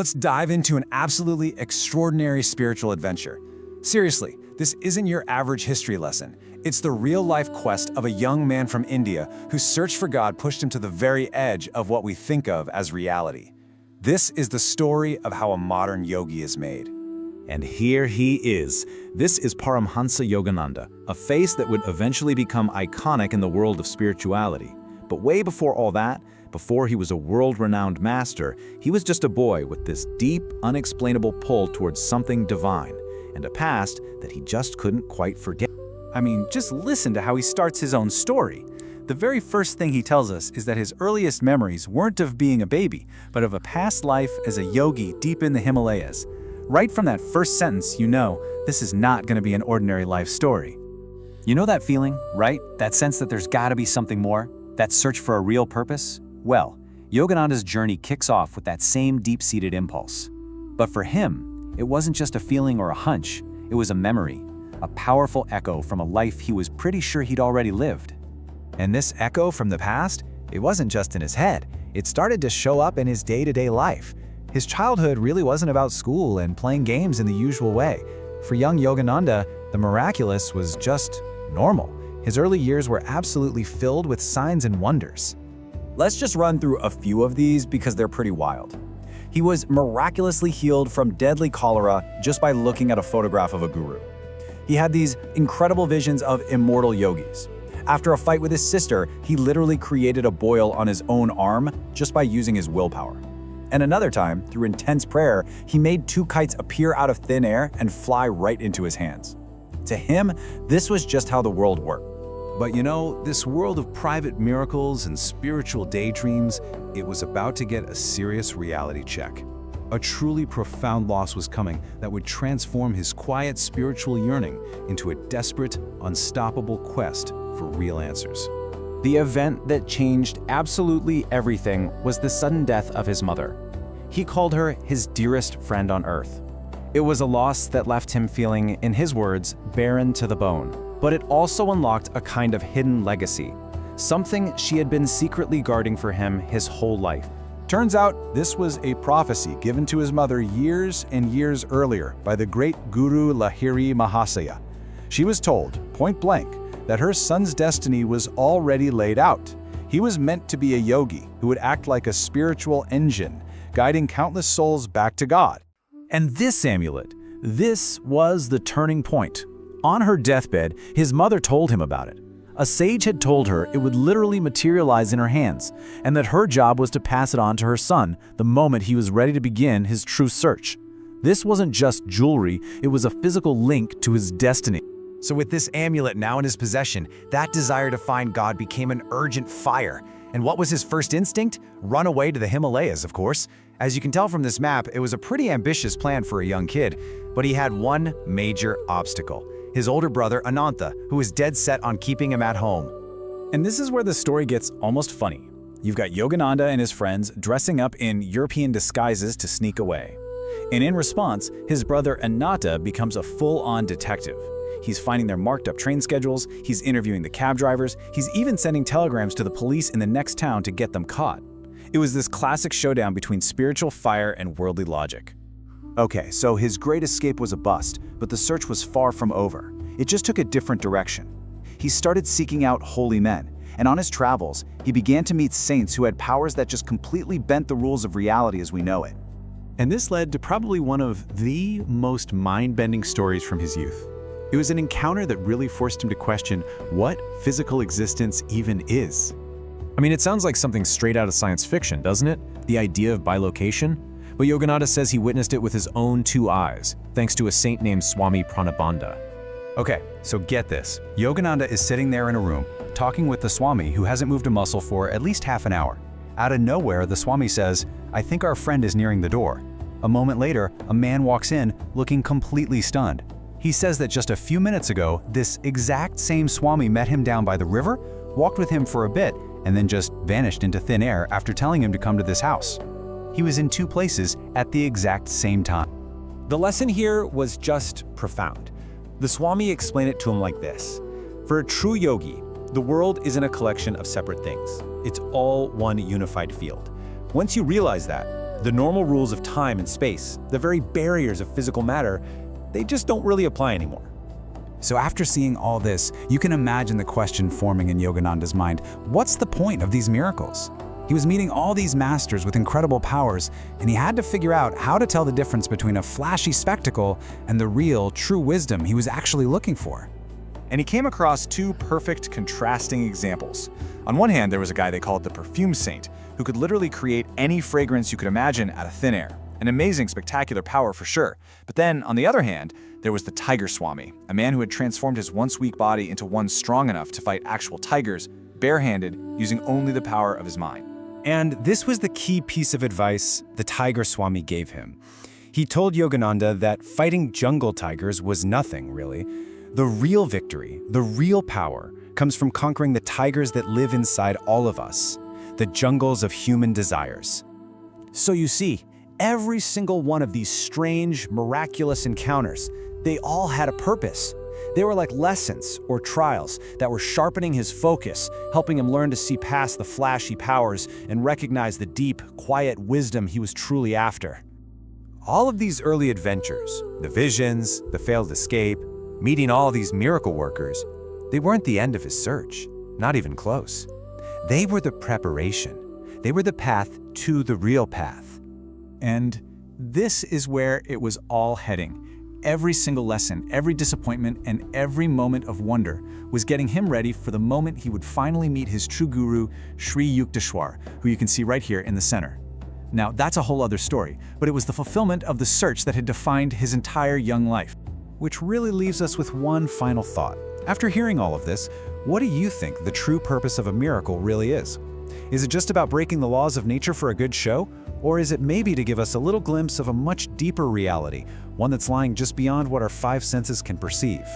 let's dive into an absolutely extraordinary spiritual adventure. Seriously, this isn't your average history lesson. It's the real-life quest of a young man from India whose search for God pushed him to the very edge of what we think of as reality. This is the story of how a modern yogi is made. And here he is. This is Paramhansa Yogananda, a face that would eventually become iconic in the world of spirituality. But way before all that, before he was a world-renowned master, he was just a boy with this deep, unexplainable pull towards something divine, and a past that he just couldn't quite forget. I mean, just listen to how he starts his own story. The very first thing he tells us is that his earliest memories weren't of being a baby, but of a past life as a yogi deep in the Himalayas. Right from that first sentence, you know, this is not going to be an ordinary life story. You know that feeling, right? That sense that there's got to be something more? That search for a real purpose? Well, Yogananda's journey kicks off with that same deep-seated impulse. But for him, it wasn't just a feeling or a hunch, it was a memory, a powerful echo from a life he was pretty sure he'd already lived. And this echo from the past, it wasn't just in his head, it started to show up in his day-to-day life. His childhood really wasn't about school and playing games in the usual way. For young Yogananda, the miraculous was just normal. His early years were absolutely filled with signs and wonders. Let's just run through a few of these because they're pretty wild. He was miraculously healed from deadly cholera just by looking at a photograph of a guru. He had these incredible visions of immortal yogis. After a fight with his sister, he literally created a boil on his own arm just by using his willpower. And another time, through intense prayer, he made two kites appear out of thin air and fly right into his hands. To him, this was just how the world worked. But you know, this world of private miracles and spiritual daydreams, it was about to get a serious reality check. A truly profound loss was coming that would transform his quiet spiritual yearning into a desperate, unstoppable quest for real answers. The event that changed absolutely everything was the sudden death of his mother. He called her his dearest friend on earth. It was a loss that left him feeling, in his words, barren to the bone. But it also unlocked a kind of hidden legacy, something she had been secretly guarding for him his whole life. Turns out this was a prophecy given to his mother years and years earlier by the great Guru Lahiri Mahasaya. She was told, point blank, that her son's destiny was already laid out. He was meant to be a yogi who would act like a spiritual engine, guiding countless souls back to God. And this amulet, this was the turning point. On her deathbed, his mother told him about it. A sage had told her it would literally materialize in her hands, and that her job was to pass it on to her son the moment he was ready to begin his true search. This wasn't just jewelry, it was a physical link to his destiny. So with this amulet now in his possession, that desire to find God became an urgent fire. And what was his first instinct? Run away to the Himalayas, of course. As you can tell from this map, it was a pretty ambitious plan for a young kid, but he had one major obstacle. His older brother, Ananta, who was dead set on keeping him at home. And this is where the story gets almost funny. You've got Yogananda and his friends dressing up in European disguises to sneak away. And in response, his brother Ananta becomes a full-on detective. He's finding their marked-up train schedules, he's interviewing the cab drivers, he's even sending telegrams to the police in the next town to get them caught. It was this classic showdown between spiritual fire and worldly logic. Okay, so his great escape was a bust, but the search was far from over. It just took a different direction. He started seeking out holy men, and on his travels, he began to meet saints who had powers that just completely bent the rules of reality as we know it. And this led to probably one of the most mind-bending stories from his youth. It was an encounter that really forced him to question what physical existence even is. I mean, it sounds like something straight out of science fiction, doesn't it? The idea of bilocation? But Yogananda says he witnessed it with his own two eyes, thanks to a saint named Swami Pranabandha. Okay, so get this. Yogananda is sitting there in a room, talking with the Swami who hasn't moved a muscle for at least half an hour. Out of nowhere, the Swami says, "I think our friend is nearing the door." A moment later, a man walks in, looking completely stunned. He says that just a few minutes ago, this exact same Swami met him down by the river, walked with him for a bit, and then just vanished into thin air after telling him to come to this house. He was in two places at the exact same time. The lesson here was just profound. The Swami explained it to him like this. For a true yogi, the world isn't a collection of separate things. It's all one unified field. Once you realize that, The normal rules of time and space, the very barriers of physical matter, they just don't really apply anymore. So after seeing all this, you can imagine the question forming in Yogananda's mind, what's the point of these miracles? He was meeting all these masters with incredible powers, and he had to figure out how to tell the difference between a flashy spectacle and the real, true wisdom he was actually looking for. And he came across two perfect contrasting examples. On one hand, there was a guy they called the perfume saint, who could literally create any fragrance you could imagine out of thin air. An amazing, spectacular power for sure. But then, on the other hand, there was the Tiger Swami, a man who had transformed his once weak body into one strong enough to fight actual tigers, barehanded, using only the power of his mind. And this was the key piece of advice the Tiger Swami gave him. He told Yogananda that fighting jungle tigers was nothing, really. The real victory, the real power, comes from conquering the tigers that live inside all of us, the jungles of human desires. So you see, every single one of these strange, miraculous encounters, they all had a purpose. They were like lessons or trials that were sharpening his focus, helping him learn to see past the flashy powers and recognize the deep, quiet wisdom he was truly after. All of these early adventures, the visions, the failed escape, meeting all these miracle workers, they weren't the end of his search, not even close. They were the preparation. They were the path to the real path. And this is where it was all heading. Every single lesson, every disappointment, and every moment of wonder was getting him ready for the moment he would finally meet his true guru, Sri Yukteswar, who you can see right here in the center. Now, that's a whole other story, but it was the fulfillment of the search that had defined his entire young life. Which really leaves us with one final thought. After hearing all of this, what do you think the true purpose of a miracle really is? Is it just about breaking the laws of nature for a good show? Or is it maybe to give us a little glimpse of a much deeper reality, one that's lying just beyond what our five senses can perceive?